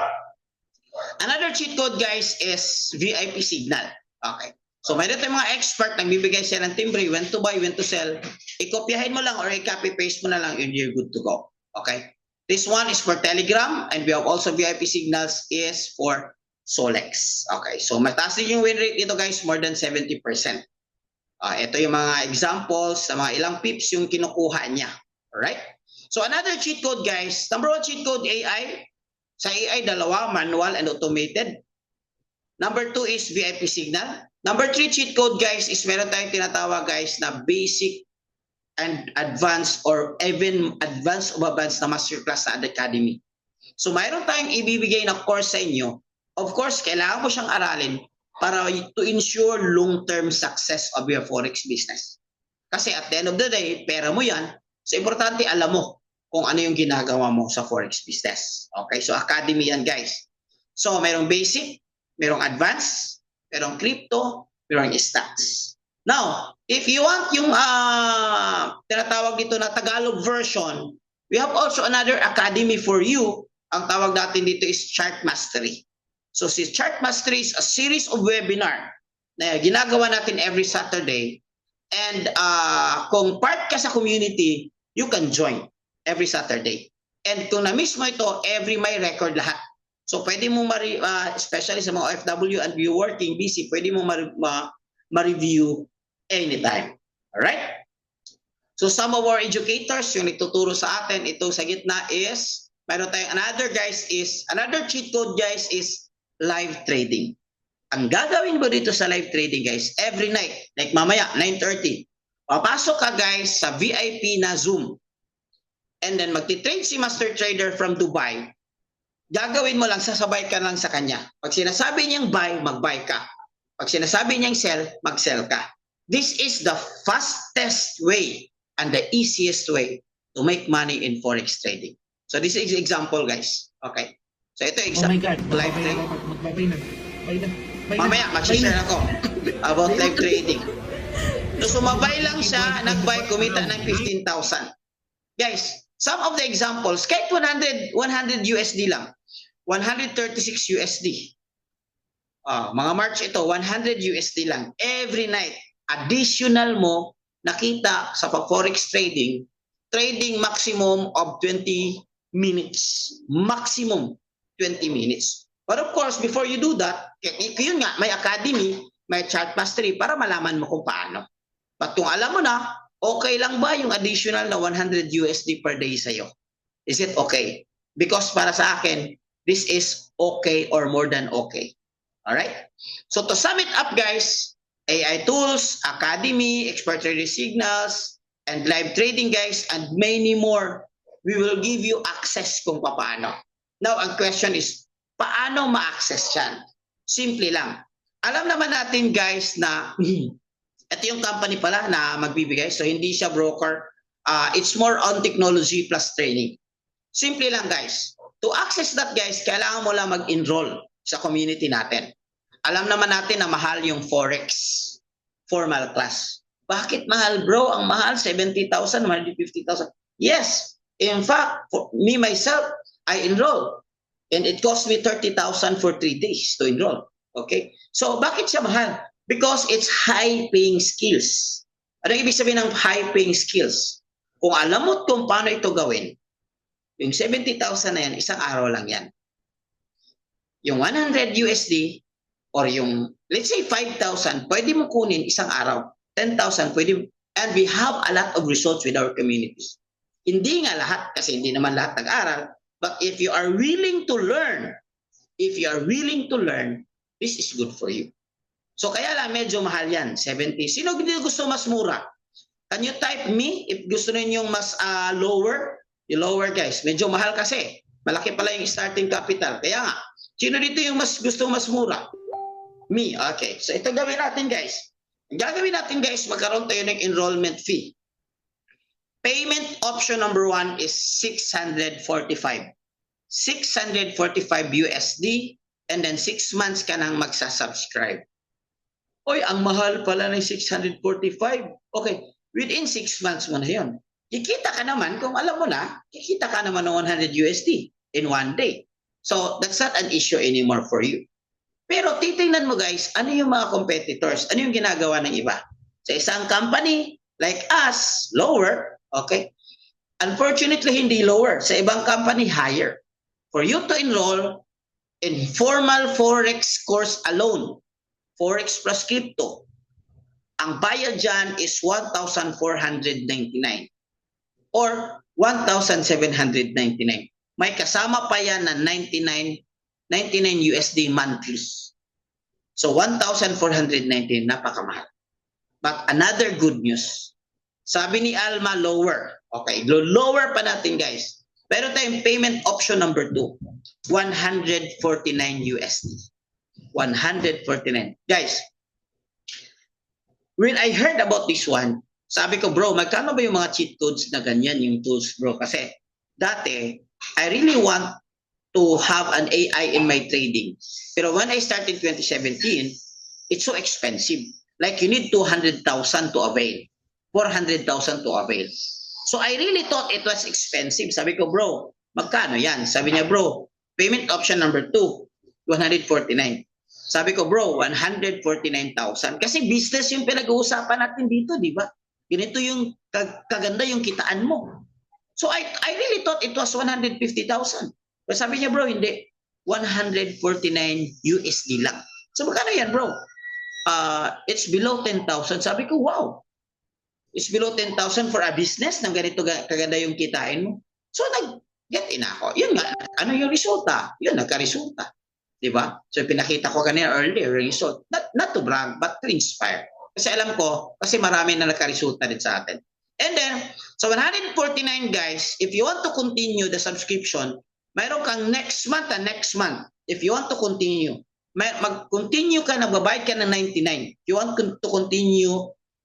Another cheat code, guys, is VIP signal. Okay. So, mayroon tayong mga expert na bibigay siya ng timbre, when to buy, when to sell. Ikopyahin mo lang or i-copy-paste mo na lang and you're good to go. Okay. This one is for Telegram and we have also VIP signals is for Solex. Okay. So, mataas din yung win rate dito, guys, more than 70%. Ito yung mga examples sa mga ilang pips yung kinukuha niya. Alright? So another cheat code guys, number 1 cheat code AI. Sa AI, dalawa, manual and automated. Number 2 is VIP signal. Number 3 cheat code guys is meron tayong tinatawag guys na basic and advanced or even advanced o advanced na masterclass sa Academy. So mayroon tayong ibibigay na course sa inyo. Of course, kailangan mo siyang aralin para to ensure long-term success of your forex business. Kasi at the end of the day, pera mo yan. So importante alam mo kung ano yung ginagawa mo sa forex business. Okay, so Academy yan guys. So mayroong basic, mayroong advanced, mayroong crypto, mayroong stocks. Now, if you want yung tinatawag dito na Tagalog version, we have also another academy for you. Ang tawag natin dito is Chart Mastery. So si Chart Mastery is a series of webinar na ginagawa natin every Saturday. And kung part ka sa community, you can join every Saturday. And kung na-miss mo ito, every may record lahat. So pwede mo especially sa mga OFW and you working busy, pwede mo ma-review anytime. Alright? So some of our educators, yung nagtuturo sa atin, ito sa gitna is, mayroon tayong another cheat code guys is live trading. Ang gagawin mo dito sa live trading guys, every night, like mamaya, 9:30, papasok ka guys sa VIP na Zoom. And then magti-trade si Master Trader from Dubai. Gagawin mo lang, sasabay ka lang sa kanya. Pag sinasabi niyang buy, mag-buy ka. Pag sinasabi niyang sell, mag-sell ka. This is the fastest way and the easiest way to make money in forex trading. So this is example guys. Okay. So ito example. Oh my God. Live trading. Magbabay na. Mamaya, mag-share ako about live trading. So sumabay lang siya, nag-buy, kumita ng 15,000. Guys, some of the examples, kahit 100 USD lang, 136 USD. Mga March ito, 100 USD lang. Every night, additional mo, nakita sa pag-forex trading, trading maximum of 20 minutes. Maximum 20 minutes. But of course, before you do that, yun nga, may academy, may chart mastery para malaman mo kung paano. But kung alam mo na, okay lang ba yung additional na 100 USD per day sa'yo? Is it okay? Because para sa akin, this is okay or more than okay. Alright? So to sum it up guys, AI tools, academy, expert trading signals, and live trading guys, and many more, we will give you access kung paano. Now, ang question is, paano ma-access yan? Simple lang. Alam naman natin guys na ito yung company pala na magbibigay. So, hindi siya broker. It's more on technology plus training. Simple lang guys. To access that guys, kailangan mo lang mag-enroll sa community natin. Alam naman natin na mahal yung Forex formal class. Bakit mahal bro? Ang mahal, 70,000, 150,000. Yes. In fact, for me myself, I enroll. And it cost me 30,000 for 3 days to enroll. Okay? So, bakit siya mahal? Because it's high-paying skills. Ano ibig sabihin ng high-paying skills? Kung alam mo kung paano ito gawin, yung 70,000 na yan, isang araw lang yan. Yung 100 USD or yung, let's say 5,000, pwede mo kunin isang araw. 10,000, pwede. And we have a lot of results with our communities. Hindi nga lahat, kasi hindi naman lahat nag-aral. But if you are willing to learn, this is good for you. So kaya lang medyo mahal yan, 70. Sino hindi gusto mas mura? Can you type me if gusto ninyong mas lower? Yung lower guys, medyo mahal kasi. Malaki pala yung starting capital. Kaya nga, sino dito yung mas gusto mas mura? Me, okay. So ito gawin natin guys. Ang gagawin natin guys, magkaroon tayo ng enrollment fee. Payment option number 1 is 645. 645 USD and then 6 months ka nang magsasubscribe. Oy, ang mahal pala ng 645. Okay, within 6 months mo na yun. Kikita ka naman, kung alam mo na, kikita ka naman ng 100 USD in 1 day. So, that's not an issue anymore for you. Pero titingnan mo guys, ano yung mga competitors? Ano yung ginagawa ng iba? Sa isang company, like us, lower. Okay? Unfortunately, hindi lower. Sa ibang company, higher. For you to enroll in formal Forex course alone, Forex plus crypto, Ang bayad dyan is 1,499 or 1,799. May kasama pa yan na 99 USD monthly. So 1,419, napakamahal. But another good news, sabi ni Alma, lower. Okay, lower pa natin guys. Pero tayong payment option number 2, 149 USD. 149. Guys, when I heard about this one, sabi ko, bro, magkano ba yung mga cheat codes na ganyan yung tools, bro? Kasi dati, I really want to have an AI in my trading. Pero when I started 2017, it's so expensive. Like you need 200,000 to avail, 400,000 to avail. So I really thought it was expensive. Sabi ko, bro, magkano yan? Sabi niya, bro, payment option number 2, 149. Sabi ko, bro, 149,000. Kasi business yung pinag-uusapan natin dito, di ba? Ganito yung kaganda yung kitaan mo. So I really thought it was 150,000. Pero sabi niya, bro, hindi. 149 USD lang. So magkano yan, bro? It's below 10,000. Sabi ko, wow. It's below 10,000 for a business na ganito kaganda yung kitain mo. So nag-get in ako. Yun nga, ano yung resulta? Yun, nagka-resulta. Diba? So pinakita ko kanina earlier, result. Not to brag, but to inspire. Kasi alam ko, kasi marami na nagka-resulta din sa atin. And then, so 149 guys, if you want to continue the subscription, mayroon kang next month and next month. If you want to continue, mag-continue ka, nagbabayad ka ng 99. If you want to continue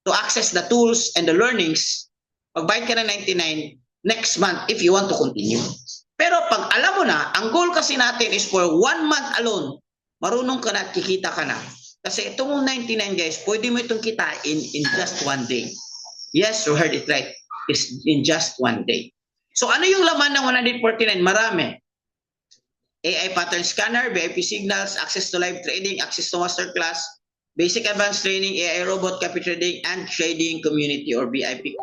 to access the tools and the learnings, magbayad ka ng 99 next month if you want to continue. Pero pag alam mo na, ang goal kasi natin is for 1 month alone, marunong ka na at kikita ka na. Kasi itong 99 guys, pwede mo itong kitain in just 1 day. Yes, you heard it right. It's in just 1 day. So ano yung laman ng 149? Marami. AI pattern scanner, VIP signals, access to live trading, access to masterclass, basic advanced training, AI robot, copy trading, and trading community or VIP.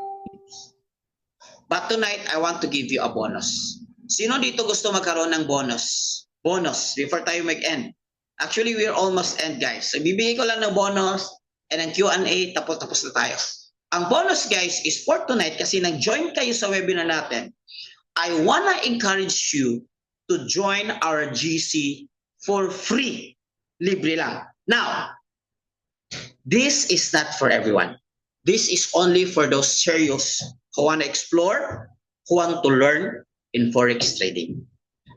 But tonight, I want to give you a bonus. Sino dito gusto magkaroon ng bonus? Bonus, before tayo mag-end. Actually, we're almost end, guys. So, bibigay ko lang ng bonus and ang Q&A, tapos na tayo. Ang bonus, guys, is for tonight kasi nag-join kayo sa webinar natin. I wanna encourage you to join our GC for free. Libre lang. Now, this is not for everyone. This is only for those serious who want to explore, who want to learn in Forex trading.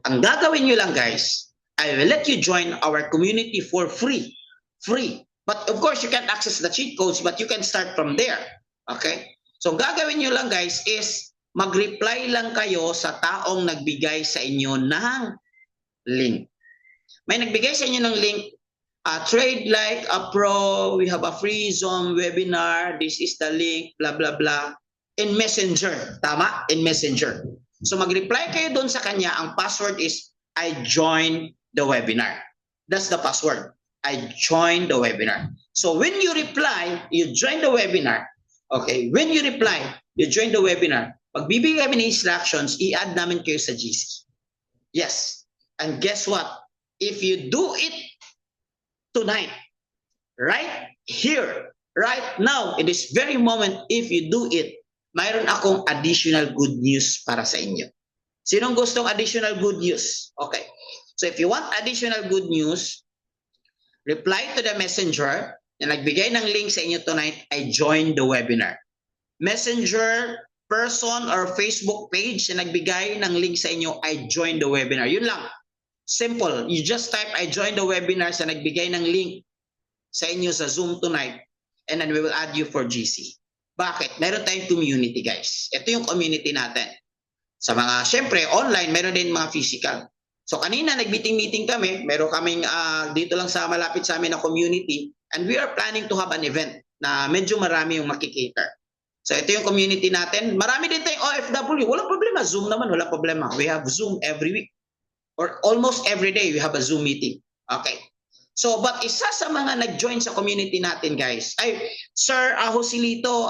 Ang gagawin nyo lang guys, I will let you join our community for free. Free. But of course, you can't access the cheat codes, but you can start from there. Okay? So gagawin nyo lang guys is mag-reply lang kayo sa taong nagbigay sa inyo ng link. May nagbigay sa inyo ng link, trade like a pro, we have a free Zoom webinar, this is the link, blah, blah, blah, in Messenger. Tama? In Messenger. So mag-reply kayo doon sa kanya, ang password is, I joined the webinar. That's the password. I joined the webinar. So when you reply, you join the webinar. Okay, when you reply, you join the webinar. Pagbibigay kami ng instructions, i-add namin kayo sa GC. Yes. And guess what? If you do it tonight, right here, right now, in this very moment, if you do it, mayroon akong additional good news para sa inyo. Sinong gustong additional good news? Okay. So if you want additional good news, reply to the messenger na nagbigay ng link sa inyo tonight, I joined the webinar. Messenger person or Facebook page na nagbigay ng link sa inyo, I joined the webinar. Yun lang. Simple. You just type, I joined the webinar sa nagbigay ng link sa inyo sa Zoom tonight and then we will add you for GC. Bakit? Meron tayong community, guys. Ito yung community natin. Sa mga, syempre, online, meron din mga physical. So, kanina, nag-meeting kami. Meron kaming dito lang sa malapit sa amin na community and we are planning to have an event na medyo marami yung makikater. So, ito yung community natin. Marami din tayong OFW. Walang problema. Zoom naman, walang problema. We have Zoom every week. Or almost every day, we have a Zoom meeting. Okay. So, but isa sa mga nag-join sa community natin, guys, ay, Sir Joselito,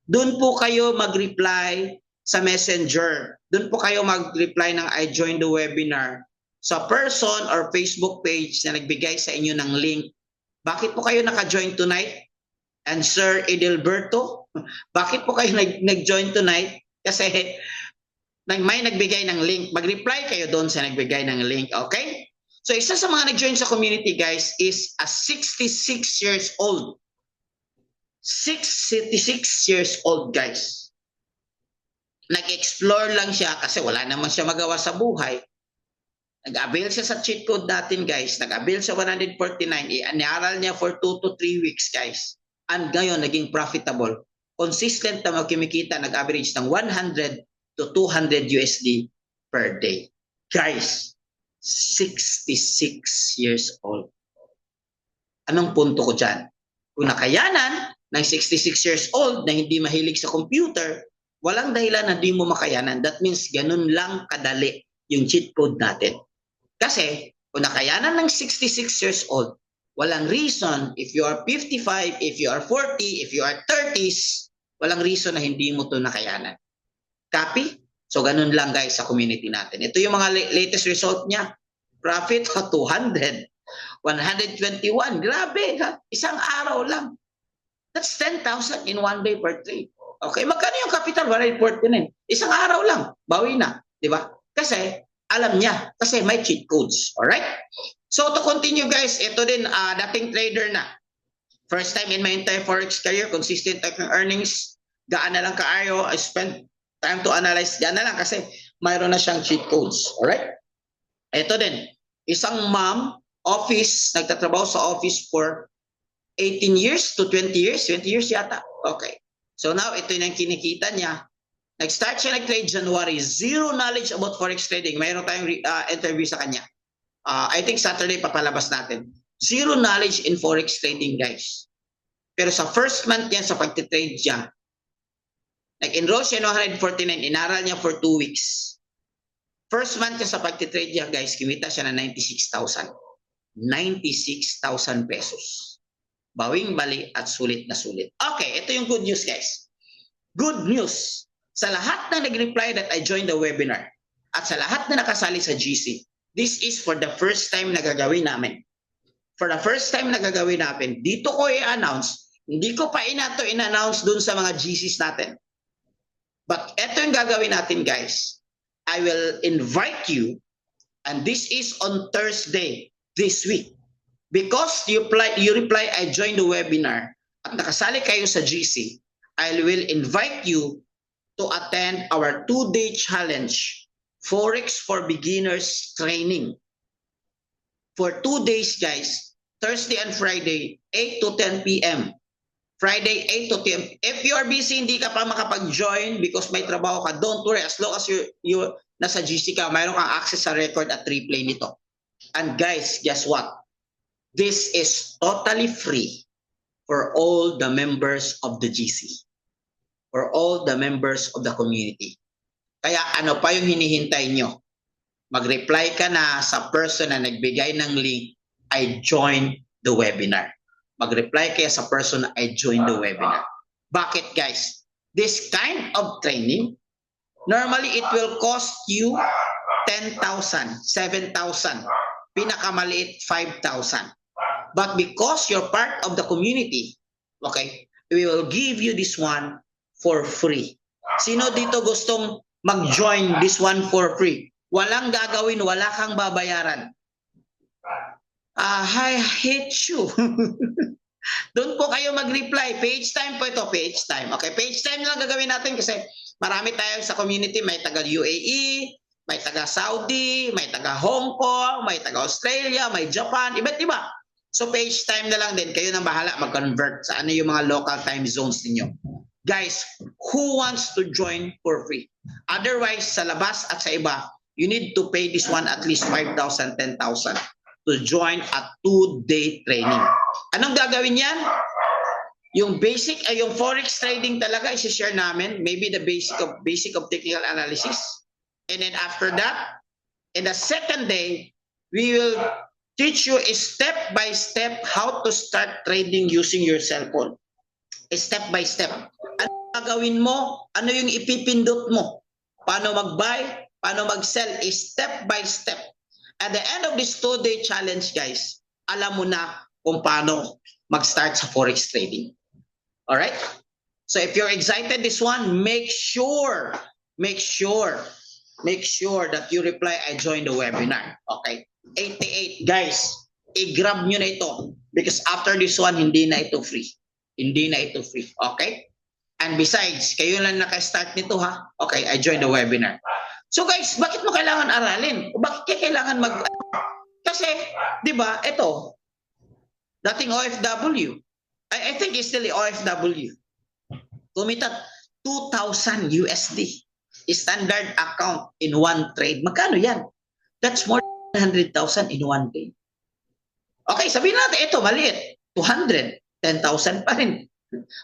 doon po kayo mag-reply sa Messenger. Doon po kayo mag-reply ng I joined the webinar sa person or Facebook page na nagbigay sa inyo ng link. Bakit po kayo naka-join tonight? and Sir Edelberto. Bakit po kayo nag-join tonight? Kasi may nagbigay ng link. Mag-reply kayo doon sa nagbigay ng link, okay? So isa sa mga nag-join sa community, guys, is a 66 years old. 66 years old, guys. Nag-explore lang siya kasi wala naman siya magawa sa buhay. Nag-avail siya sa cheat code natin, guys. Nag-avail sa 149. Inaral niya for 2 to 3 weeks, guys. And ngayon, naging profitable. Consistent na magkimikita, nag-average ng 100 to 200 USD per day. Guys, 66 years old. Anong punto ko dyan? Kung nakayanan ng 66 years old na hindi mahilig sa computer, walang dahilan na di mo makayanan. That means ganun lang kadali yung cheat code natin. Kasi kung nakayanan ng 66 years old, walang reason if you are 55, if you are 40, if you are 30s, walang reason na hindi mo to nakayanan. Copy? So ganun lang, guys, sa community natin. Ito yung mga latest result niya. Profit 200, 121. Grabe, ha? Isang araw lang. That's 10,000 in one day per trade. Okay, magkano yung capital? 149. Isang araw lang, bawi na, di ba? Kasi alam niya, kasi may cheat codes. Alright? So to continue, guys, ito din, dating trader na. First time in my entire Forex career, consistent type ng earnings, gaan na lang kaayo, I spent time to analyze, gaan na lang kasi mayroon na siyang cheat codes. Alright? Ito din, isang mom, office, nagtatrabaho sa office for 18 years to 20 years, 20 years yata. Okay. So now, ito yung kinikita niya. Nag-start siya nag-trade January. Zero knowledge about Forex trading. Mayroon tayong interview sa kanya. I think Saturday papalabas natin. Zero knowledge in Forex trading, guys. Pero sa first month niya, sa pagtitrade niya, nag-enroll siya no 149, inaral niya for 2 weeks. First month niya sa pagtitrade niya, guys, kumita siya na 96,000. 96,000 pesos. Bawing bali at sulit na sulit. Okay, ito yung good news, guys. Good news. Sa lahat na nag-reply that I joined the webinar at sa lahat na nakasali sa GC, this is for the first time na gagawin namin. For the first time na gagawin natin, dito ko i-announce, hindi ko pa in-announce dun sa mga GCs natin. But ito yung gagawin natin, guys. I will invite you, and this is on Thursday this week. Because you reply, I joined the webinar at nakasali kayo sa GC, I will invite you to attend our 2-day challenge, Forex for Beginners training. For 2 days, guys, Thursday and Friday, 8 to 10 p.m. Friday, 8 to 10. If you are busy, hindi ka pa makapag-join because may trabaho ka, don't worry. As long as you nasa GC ka, mayroon kang access sa record at replay nito. And guys, guess what? This is totally free for all the members of the GC, for all the members of the community. Kaya ano pa yung hinihintay nyo? Mag-reply ka na sa person na nagbigay ng link, I joined the webinar. Mag-reply kaya sa person na I joined the webinar. Bakit, guys? This kind of training, normally it will cost you 10,000, 7,000, pinakamaliit 5,000. But because you're part of the community, okay, we will give you this one for free. Sino dito gustong mag-join this one for free? Walang gagawin, wala kang babayaran. I hate you. Doon po kayo mag-reply. Page time po ito, page time. Okay, page time lang gagawin natin kasi marami tayo sa community. May taga UAE, may taga Saudi, may taga Hong Kong, may taga Australia, may Japan, iba't iba. So page time na lang din. Kayo nang bahala mag-convert sa ano yung mga local time zones ninyo. Guys, who wants to join for free? Otherwise, sa labas at sa iba, you need to pay this one at least 5,000, 10,000 to join a 2-day training. Anong gagawin yan? Yung basic, yung forex trading talaga, isi-share namin. Maybe the basic of technical analysis. And then after that, in the second day, we will teach you a step-by-step how to start trading using your cell phone. A step-by-step. Ano gagawin mo? Ano yung ipipindot mo? Paano mag-buy? Paano mag-sell? A step-by-step. At the end of this 2-day challenge, guys, alam mo na kung paano mag-start sa forex trading. All right? So if you're excited this one, make sure that you reply, I joined the webinar. Okay? 88. Guys, i-grab nyo na ito because after this one, hindi na ito free. Hindi na ito free. Okay? And besides, kayo lang naka-start nito ha. Okay, I joined the webinar. So guys, bakit mo kailangan aralin? O bakit kailangan Kasi, di ba, ito, dating OFW. I think it's still OFW. Kumita 2,000 USD. Standard account in one trade. Magkano yan? That's more than 100,000 in one day. Okay, sabihin natin, ito, maliit. 200, 10,000 pa rin.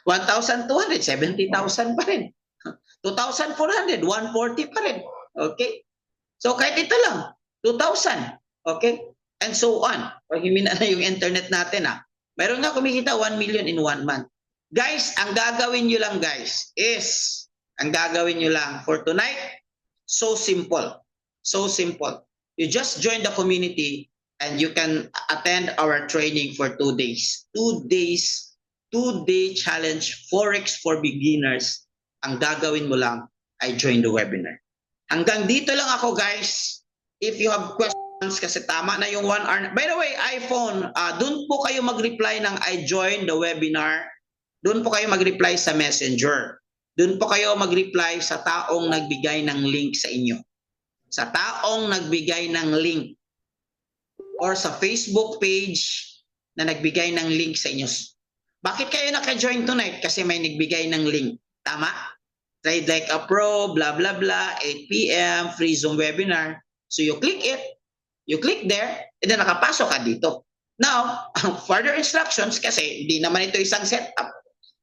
1,200, 70,000 pa rin. 2,400, 140 pa rin. Okay? So, kahit ito lang, 2,000. Okay? And so on. Pag himina na yung internet natin, mayroon nga kumikita 1 million in 1 month. Guys, ang gagawin nyo lang, guys, is, ang gagawin nyo lang for tonight, so simple. So simple. You just join the community and you can attend our training for 2 days. 2 days, 2-day challenge, Forex for beginners. Ang gagawin mo lang, I join the webinar. Hanggang dito lang ako, guys. If you have questions, kasi tama na yung 1 hour. By the way, iPhone, dun po kayo mag-reply ng I join the webinar. Doon po kayo mag-reply sa Messenger. Doon po kayo mag-reply sa taong nagbigay ng link sa inyo. Sa taong nagbigay ng link. Or sa Facebook page na nagbigay ng link sa inyo. Bakit kayo naka-join tonight? Kasi may nagbigay ng link. Tama? Trade like a pro, blah, blah, blah, 8 p.m., free Zoom webinar. So you click it. You click there, and then nakapasok ka dito. Now, further instructions, kasi hindi naman ito isang setup.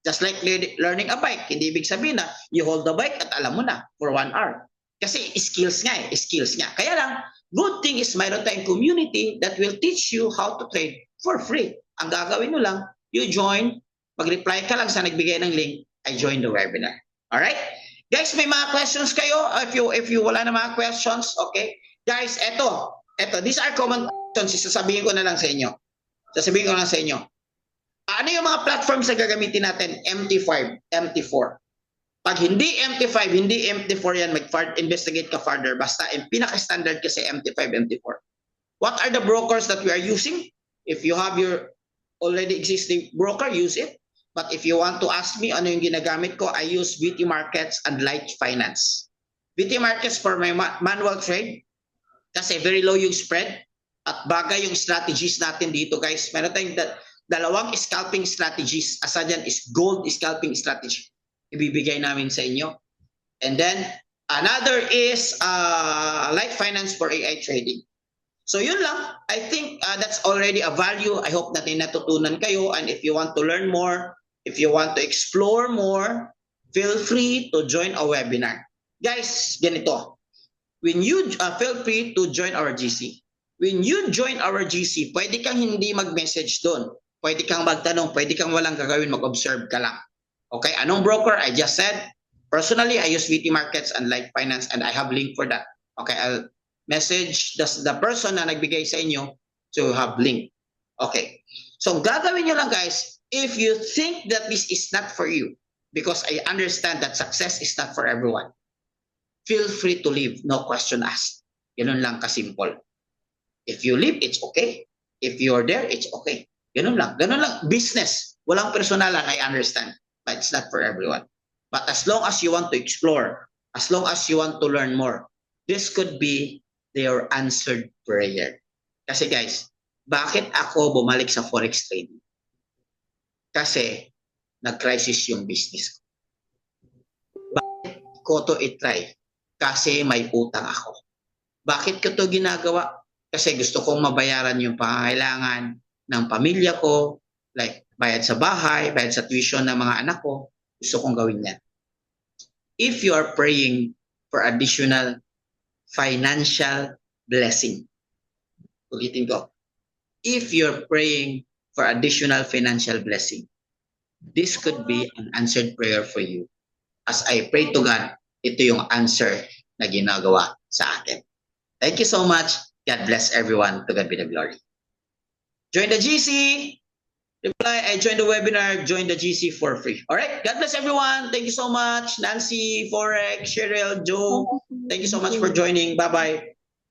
Just like learning a bike, hindi ibig sabihin na you hold the bike at alam mo na for 1 hour. Kasi skills nga skills nga. Kaya lang, good thing is mayroon tayong community that will teach you how to trade for free. Ang gagawin mo lang, you join, mag-reply ka lang sa nagbigay ng link, I join the webinar. Alright? Guys, may mga questions kayo? If you wala na mga questions, okay? Guys, eto, these are common questions, sasabihin ko na lang sa inyo. Ano yung mga platforms na gagamitin natin? MT5, MT4. Pag hindi MT5, hindi MT4 yan, investigate ka further. Basta pinaka-standard kasi MT5, MT4. What are the brokers that we are using? If you have your already existing broker, use it. But if you want to ask me ano yung ginagamit ko, I use VT Markets and Light Finance. VT Markets for my manual trade kasi very low yung spread at bagay yung strategies natin dito, guys. Meron tayong dalawang scalping strategies. Asa dyan is gold scalping strategy. Ibibigay namin sa inyo. And then, another is Light Finance for AI trading. So yun lang. I think that's already a value. I hope natin natutunan kayo. And if you want to learn more, if you want to explore more, feel free to join a webinar. Guys, ganito. When you feel free to join our GC. When you join our GC, pwede kang hindi mag-message doon. Pwede kang magtanong, pwede kang walang gagawin, mag-observe ka lang. Okay, anong broker? I just said, personally, I use VT Markets and Light Finance and I have link for that. Okay, I'll message the person na nagbigay sa inyo to have link. Okay, so gagawin nyo lang, guys, if you think that this is not for you, because I understand that success is not for everyone, feel free to leave, no question asked. Ganun lang kasimple. If you leave, it's okay. If you're there, it's okay. Ganun lang. Business. Walang personalan, I understand. But it's not for everyone. But as long as you want to explore, as long as you want to learn more, this could be your answered prayer. Kasi guys, bakit ako bumalik sa Forex trading? Kasi nag-crisis yung business ko. Bakit ko to i-try? Kasi may utang ako. Bakit ko to ginagawa? Kasi gusto kong mabayaran yung pangangailangan ng pamilya ko, like bayad sa bahay, bayad sa tuition ng mga anak ko, gusto kong gawin yan. If you are praying for additional financial blessing, ulitin ko, if you're praying for additional financial blessing, this could be an answered prayer for you. As I pray to God, ito yung answer na ginagawa sa akin. Thank you so much. God bless everyone. To God be the glory. Join the GC. reply, I joined the webinar, join the GC for free. All right. God bless everyone. Thank you so much. Nancy, Forex, Cheryl, Joe. Thank you so much for joining. Bye-bye.